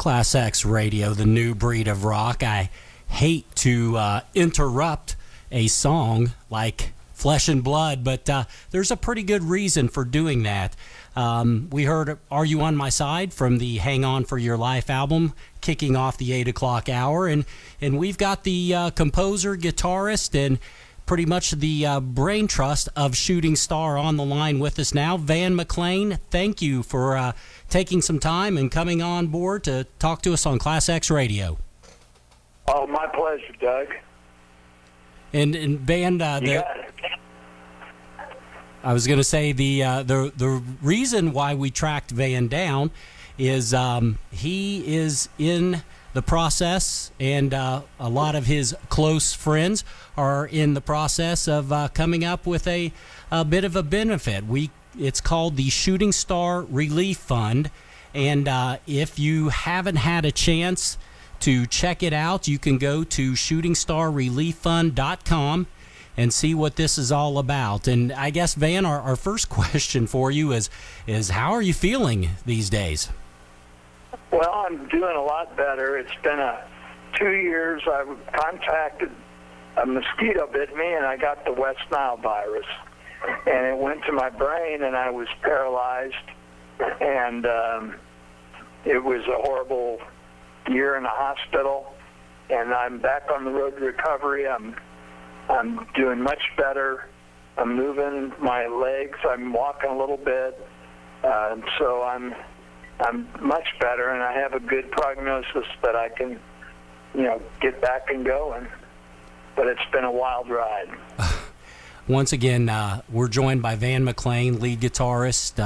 ClassX Radio, the new breed of rock. I hate to interrupt a song like Flesh and Blood, but there's a pretty good reason for doing that. We heard Are You On My Side from the Hang On For Your Life album, kicking off the 8 o'clock hour. And we've got the composer, guitarist, and pretty much the brain trust of Shooting Star on the line with us now. Van McLain, thank you for taking some time and coming on board to talk to us on ClassX Radio. Oh, my pleasure, Doug. And Van, I was going to say the reason why we tracked Van down is he is in the process, and a lot of his close friends are in the process of coming up with a bit of a benefit. It's called the Shooting Star Relief Fund, and if you haven't had a chance to check it out, you can go to shootingstarrelieffund.com and see what this is all about. And I guess, Van, our first question for you is how are you feeling these days? Well, I'm doing a lot better. It's been 2 years. I contacted a mosquito bit me, and I got the West Nile virus. And it went to my brain, and I was paralyzed. And it was a horrible year in the hospital. And I'm back on the road to recovery. I'm doing much better. I'm moving my legs. I'm walking a little bit. So I'm much better, and I have a good prognosis that I can, get back and going. But it's been a wild ride. Once again, we're joined by Van McLain, lead guitarist,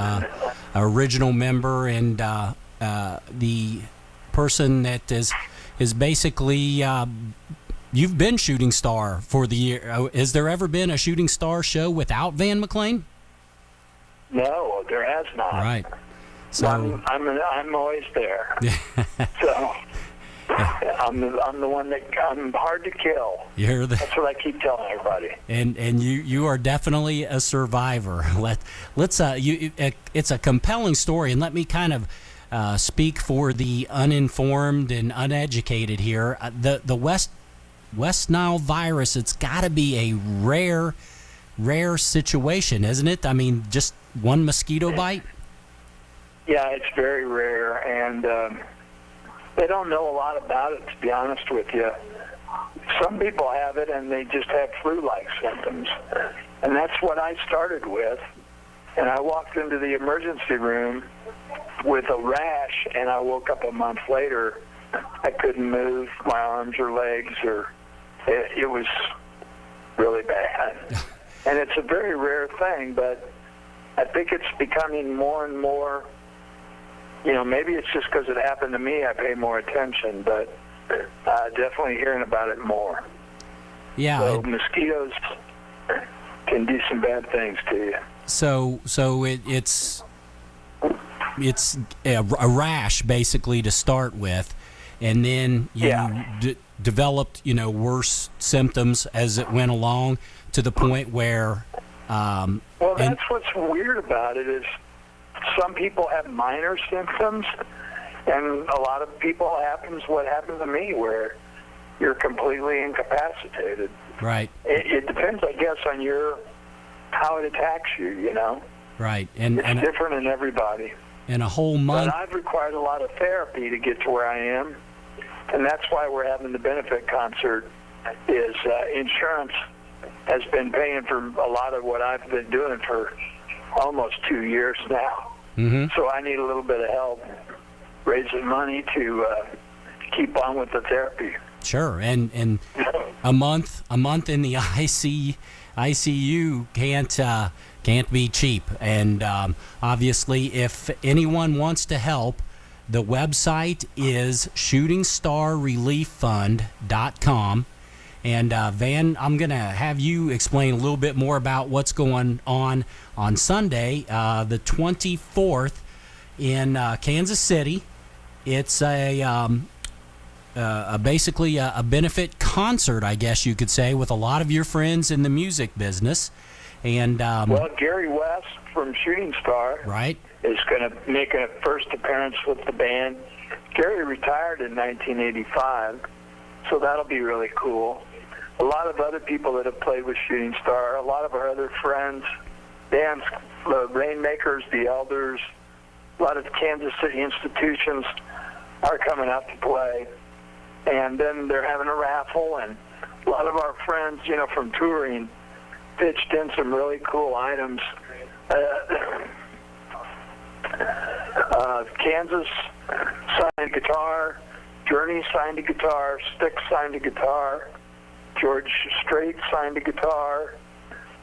original member, and the person that is basically you've been Shooting Star for the year. Has there ever been a Shooting Star show without Van McLain? No, there has not. Right. So I'm always there. So I'm the one that I'm hard to kill. That's what I keep telling everybody. And you are definitely a survivor. It's a compelling story, and let me kind of speak for the uninformed and uneducated here. The West Nile virus, it's got to be a rare situation, isn't it? I mean, just one mosquito bite? Yeah, it's very rare, and they don't know a lot about it, to be honest with you. Some people have it, and they just have flu-like symptoms, and that's what I started with. And I walked into the emergency room with a rash, and I woke up a month later. I couldn't move my arms or legs, or it was really bad. And it's a very rare thing, but I think it's becoming more and more. Maybe it's just because it happened to me, I pay more attention, but definitely hearing about it more. Yeah. So mosquitoes can do some bad things to you. So it's a rash, basically, to start with, and then you developed, worse symptoms as it went along to the point where... that's what's weird about it is some people have minor symptoms, and a lot of people what happened to me, where you're completely incapacitated. Right. It depends, I guess, on how it attacks you, Right. It's different in everybody. In a whole month. But I've required a lot of therapy to get to where I am, and that's why we're having the benefit concert, is insurance has been paying for a lot of what I've been doing for almost 2 years now. Mm-hmm. So I need a little bit of help raising money to keep on with the therapy. Sure, and a month in the ICU can't be cheap. And obviously, if anyone wants to help, the website is shootingstarrelieffund.com. And Van, I'm going to have you explain a little bit more about what's going on Sunday, the 24th in Kansas City. It's basically a benefit concert, I guess you could say, with a lot of your friends in the music business. And Gary West from Shooting Star right. is going to make a first appearance with the band. Gary retired in 1985, so that'll be really cool. A lot of other people that have played with Shooting Star, a lot of our other friends, bands, the Rainmakers, the Elders, a lot of Kansas City institutions are coming out to play. And then they're having a raffle, and a lot of our friends, from touring, pitched in some really cool items. Kansas signed a guitar, Journey signed a guitar, Styx signed a guitar, George Strait signed a guitar.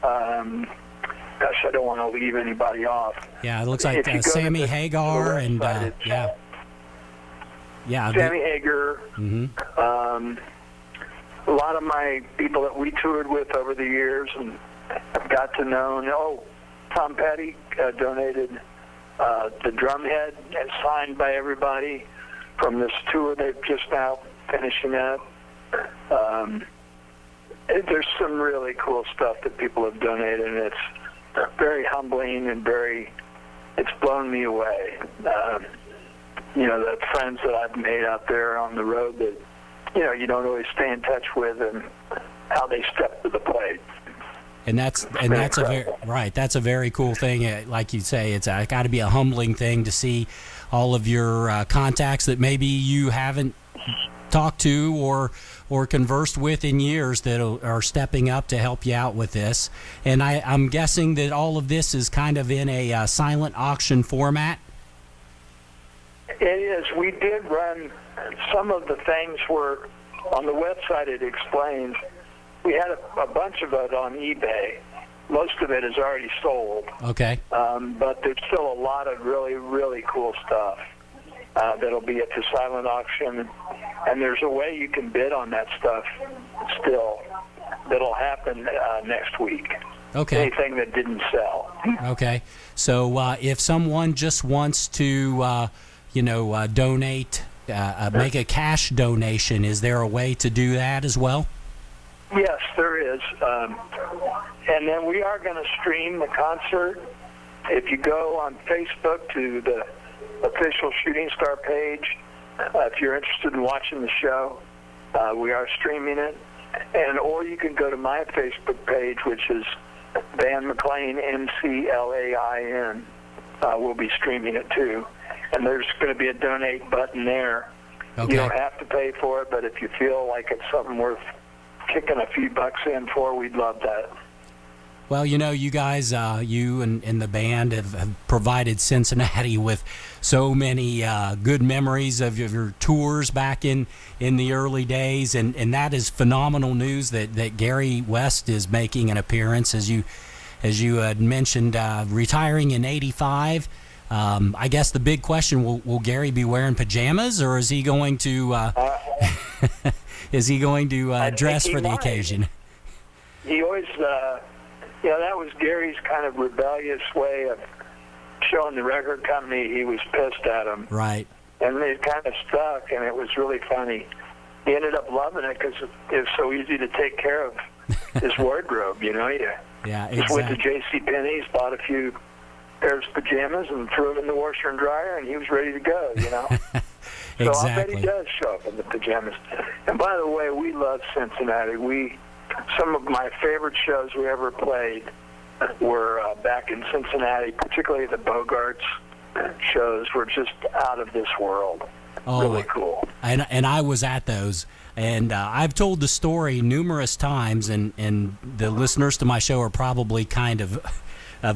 Gosh, I don't want to leave anybody off. Yeah, it looks like Sammy Hagar and Sammy Hagar. Mm-hmm. A lot of my people that we toured with over the years and I've got to know. Tom Petty donated the drumhead and signed by everybody from this tour they've just now finishing up. There's some really cool stuff that people have donated, and it's very humbling and it's blown me away. The friends that I've made out there on the road that, you don't always stay in touch with, and how they step to the plate. And that's a very cool thing. Like you say, it's got to be a humbling thing to see all of your contacts that maybe you haven't talked to or conversed with in years that are stepping up to help you out with this. And I'm guessing that all of this is kind of in a silent auction format. It is. We did run some of the things were on the website. It explains. We had a bunch of it on eBay. Most of it is already sold. Okay. But there's still a lot of really, really cool stuff that'll be at the silent auction. And there's a way you can bid on that stuff still that'll happen next week. Okay. Anything that didn't sell. Okay. So if someone just wants to, donate, make a cash donation, is there a way to do that as well? Yes, there is. And then we are going to stream the concert. If you go on Facebook to the official Shooting Star page, if you're interested in watching the show, we are streaming it. Or you can go to my Facebook page, which is Van McLain, McLain. We'll be streaming it too. And there's going to be a donate button there. Okay. You don't have to pay for it, but if you feel like it's something worth kicking a few bucks in for, we'd love that. Well, you guys, you and the band have provided Cincinnati with so many good memories of your tours back in the early days, and that is phenomenal news that Gary West is making an appearance, as you had mentioned, retiring in '85. I guess the big question, will Gary be wearing pajamas, or is he going to dress for the occasion? He always, that was Gary's kind of rebellious way of showing the record company he was pissed at him. Right. And it kind of stuck, and it was really funny. He ended up loving it because it was so easy to take care of his wardrobe, Yeah, exactly. Just went to J.C. Penney's, bought a few pairs of pajamas, and threw them in the washer and dryer, and he was ready to go, So Exactly. I bet he does show up in the pajamas. And by the way, we love Cincinnati. Some of my favorite shows we ever played were back in Cincinnati, particularly the Bogarts shows were just out of this world. Really cool. And I was at those. And I've told the story numerous times, and the listeners to my show are probably kind of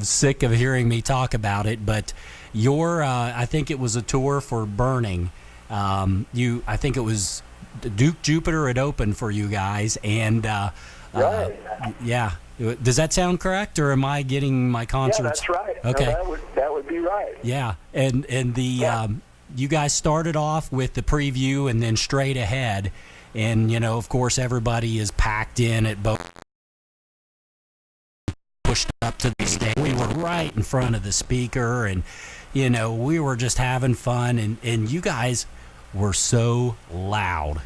sick of hearing me talk about it. But I think it was a tour for Burning. I think it was Duke Jupiter had opened for you guys, and right. Yeah. Does that sound correct, or am I getting my concerts? Yeah, that's right. Okay, No, that would be right. Yeah, and the you guys started off with the preview and then Straight Ahead, and of course everybody is packed in at both. Pushed up to the stage. We were right in front of the speaker, and we were just having fun, and you guys were so loud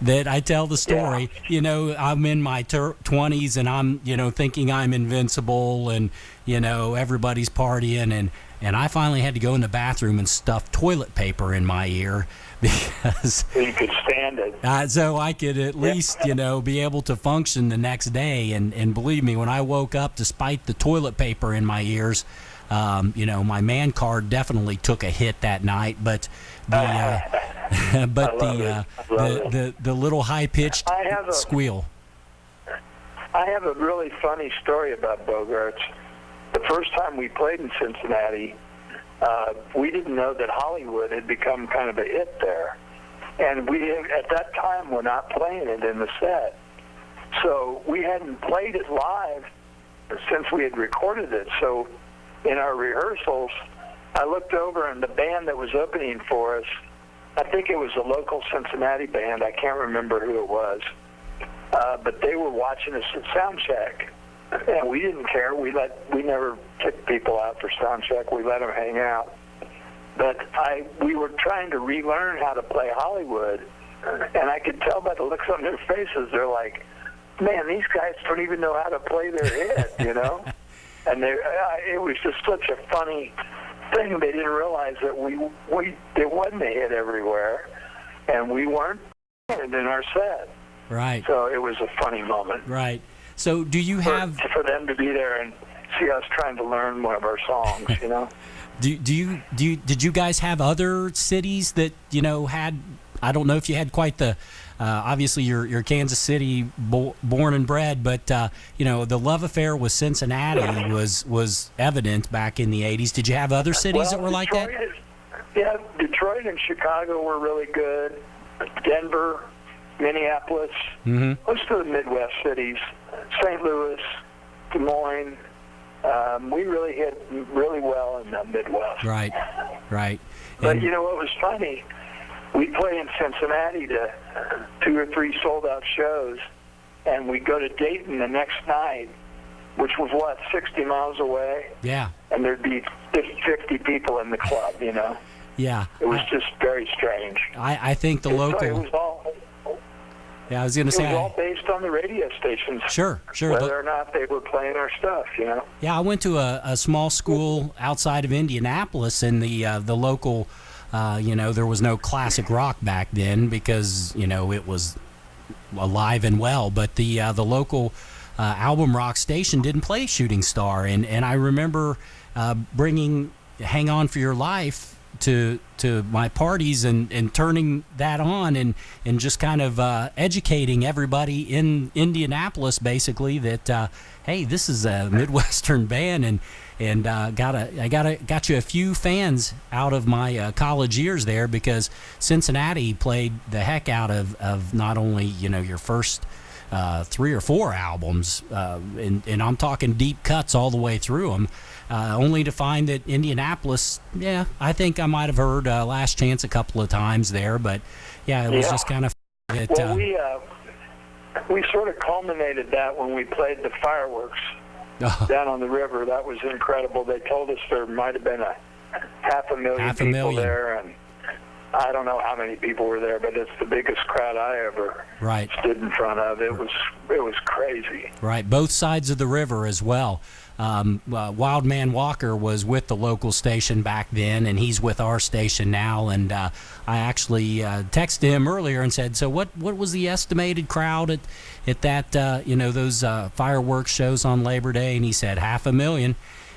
that I tell the story. Yeah. I'm in my 20s, and I'm thinking I'm invincible, and everybody's partying, And I finally had to go in the bathroom and stuff toilet paper in my ear because So you could stand it. so I could at least, be able to function the next day. And believe me, when I woke up, despite the toilet paper in my ears, my man card definitely took a hit that night. But the the little high pitched squeal. I have a really funny story about Bogarts. The first time we played in Cincinnati, we didn't know that Hollywood had become kind of a hit there. And we, at that time, were not playing it in the set. So we hadn't played it live since we had recorded it. So in our rehearsals, I looked over and the band that was opening for us, I think it was a local Cincinnati band. I can't remember who it was. But they were watching us at sound check. And we didn't care. We never kicked people out for sound check. We let them hang out. But we were trying to relearn how to play Hollywood, and I could tell by the looks on their faces. They're like, "Man, these guys don't even know how to play their hit," And it was just such a funny thing. They didn't realize that it wasn't a hit everywhere, and we weren't in our set. Right. So it was a funny moment. Right. So do you have for them to be there and see us trying to learn one of our songs, Did you guys have other cities that had? I don't know if you had quite the. Obviously, you're Kansas City born and bred, but the love affair with Cincinnati was evident back in the '80s. Did you have other cities that were like that? Yeah, Detroit and Chicago were really good. Denver, Minneapolis, most of the Midwest cities, St. Louis, Des Moines. We really hit really well in the Midwest. Right. But what was funny? We play in Cincinnati to 2 or 3 sold-out shows, and we go to Dayton the next night, which was, 60 miles away? Yeah. And there'd be 50 people in the club, Yeah. It was just very strange. I think the local... It was all... Yeah, I was going to say... It was all based on the radio stations. Sure. Whether or not they were playing our stuff, Yeah, I went to a small school outside of Indianapolis, and the local, there was no classic rock back then because, it was alive and well. But the local album rock station didn't play Shooting Star. And I remember bringing Hang On For Your Life to my parties and turning that on and just kind of educating everybody in Indianapolis basically that hey, this is a Midwestern band and got you a few fans out of my college years there because Cincinnati played the heck out of not only your first 3 or 4 albums and I'm talking deep cuts all the way through them. Only to find that Indianapolis, I think I might have heard Last Chance a couple of times there, but it was just kind of. Well, we sort of culminated that when we played the fireworks down on the river. That was incredible. They told us there might have been a half a million there, and I don't know how many people were there, but it's the biggest crowd I ever stood in front of. It was crazy. Right, both sides of the river as well. Wild Man Walker was with the local station back then, and he's with our station now. And I actually texted him earlier and said, "So what was the estimated crowd at that those fireworks shows on Labor Day?" And he said 500,000.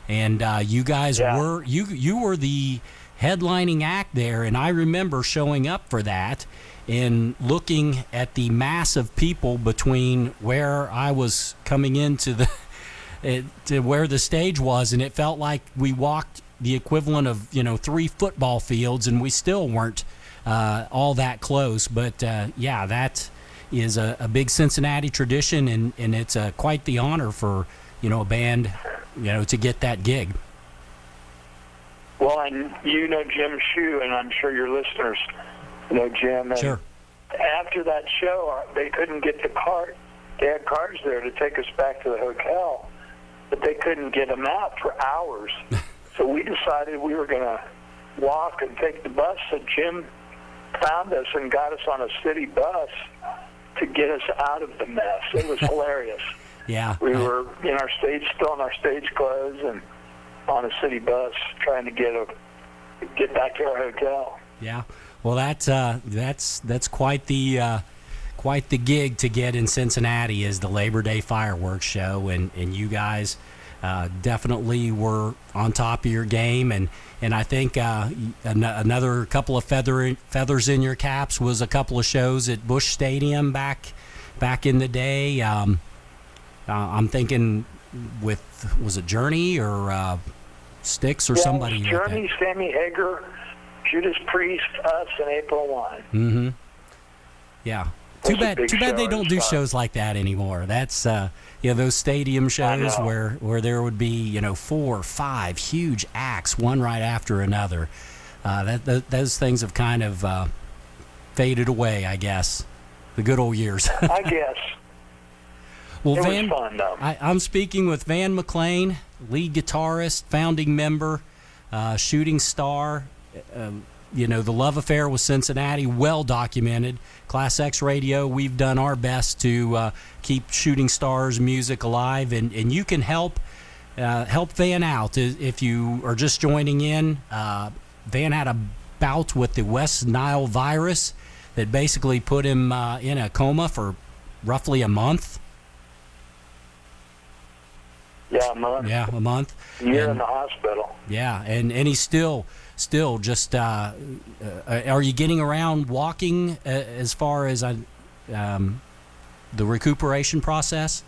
And you guys were you were the headlining act there, and I remember showing up for that and looking at the mass of people between where I was coming into to where the stage was, and it felt like we walked the equivalent of 3 football fields, and we still weren't all that close. But that is a big Cincinnati tradition, and it's quite the honor for a band to get that gig. Well, and Jim Shue, and I'm sure your listeners know Jim. And sure. After that show, they couldn't get the car. They had cars there to take us back to the hotel, but they couldn't get them out for hours. So we decided we were going to walk and take the bus. So Jim found us and got us on a city bus to get us out of the mess. It was hilarious. Yeah. We were still in our stage clothes, and on a city bus trying to get back to our hotel. Yeah. Well, that's quite the gig to get in Cincinnati, is the Labor Day fireworks show, and you guys definitely were on top of your game, and I think another couple of feathers in your caps was a couple of shows at Busch Stadium back in the day. I'm thinking was it Journey or Styx or somebody? Journey, like Sammy Hagar, Judas Priest, us, and April 1. Mm-hmm. Yeah. Too bad they don't do shows like that anymore. That's those stadium shows where there would be 4 or 5 huge acts, one right after another. Those things have kind of faded away, I guess. The good old years. I guess. Well, it Van, was fun, though. I'm speaking with Van McLain, lead guitarist, founding member, shooting star. The love affair with Cincinnati, well documented. ClassX Radio, we've done our best to keep Shooting Stars music alive, and you can help Van out if you are just joining in. Van had a bout with the West Nile virus that basically put him in a coma for roughly a month. Yeah, a month. Yeah, a month. Year in the hospital. Yeah, and he's still just. Are you getting around walking as far as the recuperation process?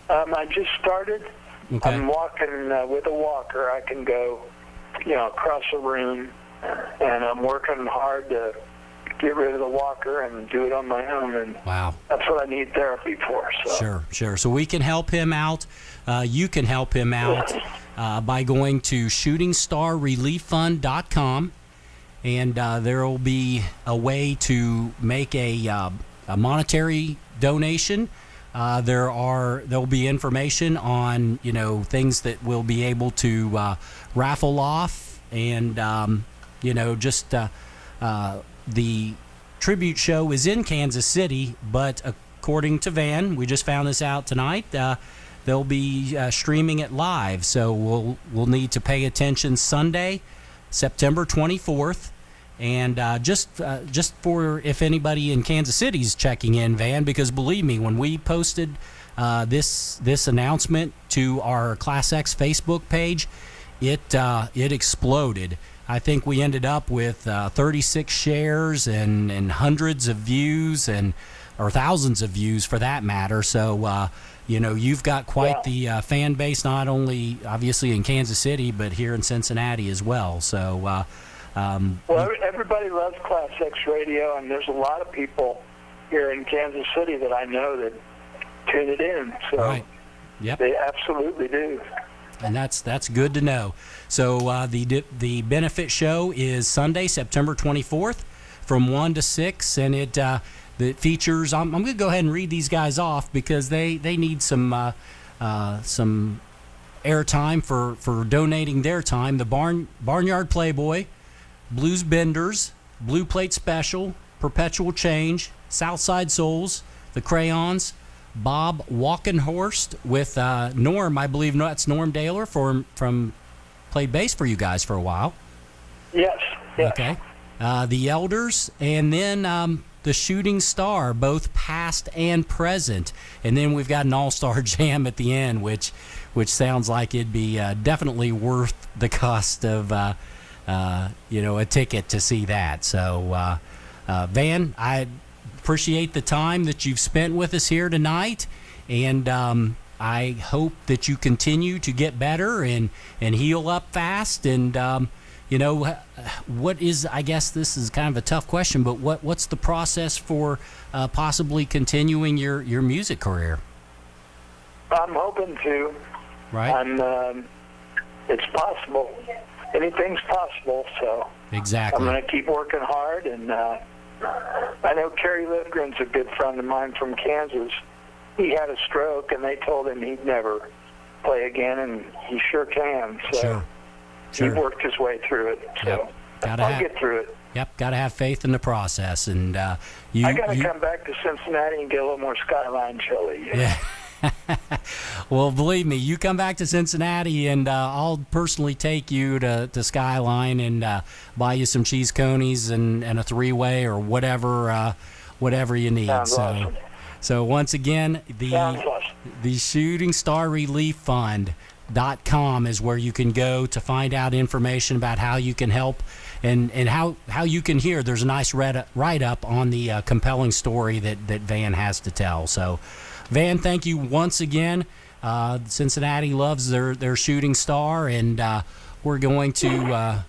I just started. Okay. I'm walking with a walker. I can go, across the room, and I'm working hard to get rid of the walker and do it on my own. And wow, that's what I need therapy for. So. Sure. So we can help him out. You can help him out by going to shootingstarrelieffund.com, and there will be a way to make a monetary donation. There'll be information on things that we'll be able to raffle off, and the tribute show is in Kansas City, but according to Van, we just found this out tonight, they'll be streaming it live, so we'll need to pay attention Sunday, September 24th. And just for if anybody in Kansas City's checking in, Van, because believe me, when we posted this announcement to our ClassX Facebook page, it exploded. I think we ended up with 36 shares and hundreds of views or thousands of views for that matter. So you've got quite the fan base, not only obviously in Kansas City but here in Cincinnati as well. So. Well, everybody loves ClassX Radio, and there's a lot of people here in Kansas City that I know that tune it in. So right. Yep. They absolutely do. And that's good to know. So the benefit show is Sunday, September 24th, from 1 to 6, and it features. I'm going to go ahead and read these guys off because they need some airtime for donating their time. The Barnyard Playboy, Blues Benders, Blue Plate Special, Perpetual Change, Southside Souls, The Crayons, Bob Walkenhorst with Norm. I believe that's Norm Daler from played bass for you guys for a while. Yes. Okay. The Elders, and then the Shooting Star, both past and present. And then we've got an all-star jam at the end, which sounds like it'd be definitely worth the cost of a ticket to see that. So, Van, I appreciate the time that you've spent with us here tonight, and I hope that you continue to get better and heal up fast. And what is, I guess this is kind of a tough question, but what's the process for possibly continuing your music career? I'm hoping to. Right. It's possible. Anything's possible, so exactly. I'm going to keep working hard, and I know Kerry Livgren's a good friend of mine from Kansas. He had a stroke, and they told him he'd never play again, and he sure can. So Sure. he worked his way through it. So yep. I'll get through it. Yep, got to have faith in the process, and I got to come back to Cincinnati and get a little more Skyline chili. Yeah. Well, believe me, you come back to Cincinnati, and I'll personally take you to Skyline and buy you some cheese conies and a three-way or whatever you need. Sounds awesome. So once again, Sounds awesome. the Shooting Star Relief Fund.com is where you can go to find out information about how you can help and how you can hear. There's a nice write-up on the compelling story that Van has to tell. So, Van, thank you once again. Cincinnati loves their shooting star, and we're going to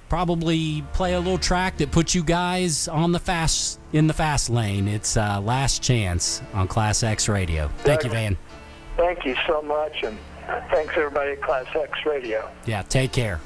probably play a little track that puts you guys in the fast lane. It's Last Chance on ClassX Radio. Thank you, Van. Thank you so much, and thanks everybody at ClassX Radio. Yeah, take care.